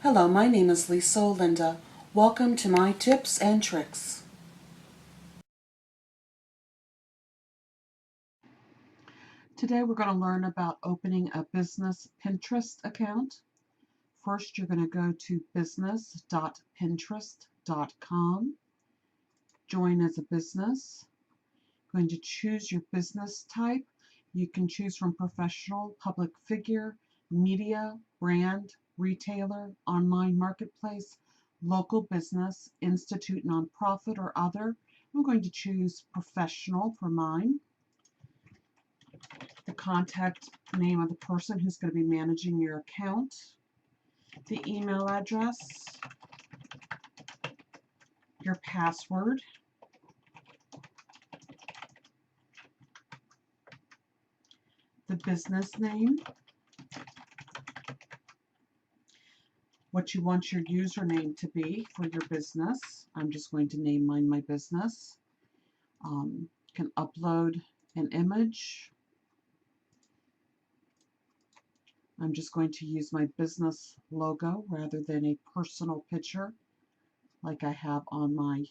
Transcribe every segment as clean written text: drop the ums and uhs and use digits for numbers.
Hello, my name is Lisa Olinda. Welcome to my tips and tricks. Today we're going to learn about opening a business Pinterest account. First, you're going to go to business.pinterest.com. Join as a business. Going to choose your business type. You can choose from professional, public figure, media, brand, retailer, online marketplace, local business, institute, nonprofit, or other. I'm going to choose professional for mine. The contact name of the person who's going to be managing your account. The email address. Your password. The business name. What you want your username to be for your business. I'm just going to name mine my business. You can upload an image. I'm just going to use my business logo rather than a personal picture like I have on my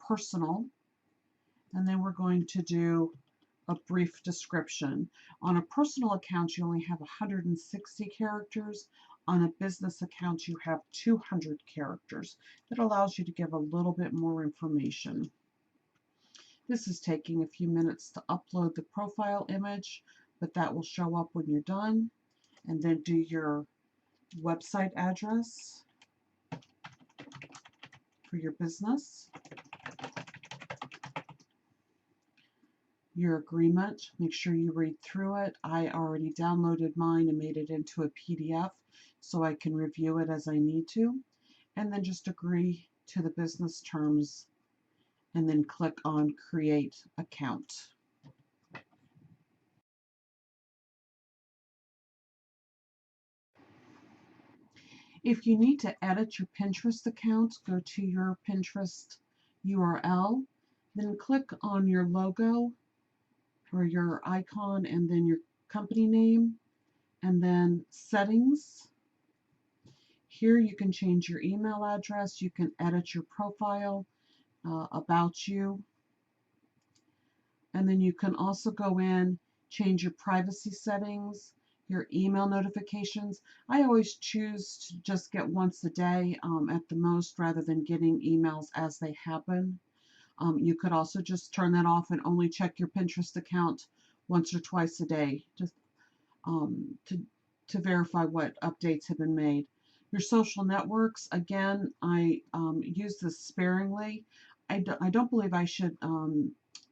personal. And then we're going to do a brief description. On a personal account, you only have 160 characters. On a business account, you have 200 characters. That allows you to give a little bit more information. This is taking a few minutes to upload the profile image, but that will show up when you're done. And then do your website address for your business. Your agreement, make sure you read through it. I already downloaded mine and made it into a PDF so I can review it as I need to. And then just agree to the business terms and then click on Create Account. If you need to edit your Pinterest account, go to your Pinterest URL, then click on your logo or your icon and then your company name, and then settings. Here you can change your email address, you can edit your profile, about you, and then you can also go in, change your privacy settings, your email notifications. I always choose to just get once a day at the most rather than getting emails as they happen. You could also just turn that off and only check your Pinterest account once or twice a day, just to verify what updates have been made. Your social networks, again, I use this sparingly. I don't believe I should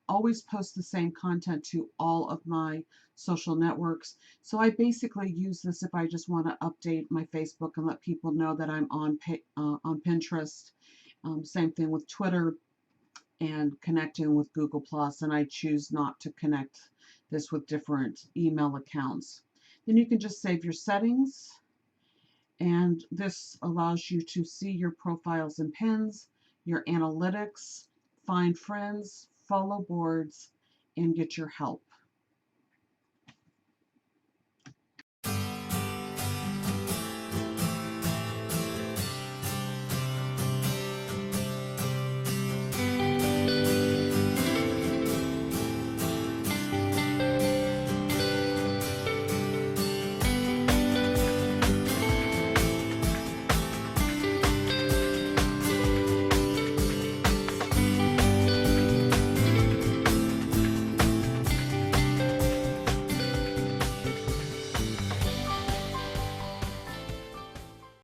always post the same content to all of my social networks. So I basically use this if I just want to update my Facebook and let people know that I'm on Pinterest. Same thing with Twitter and connecting with Google Plus, and I choose not to connect this with different email accounts. Then you can just save your settings, and this allows you to see your profiles and pins, your analytics, find friends, follow boards, and get your help.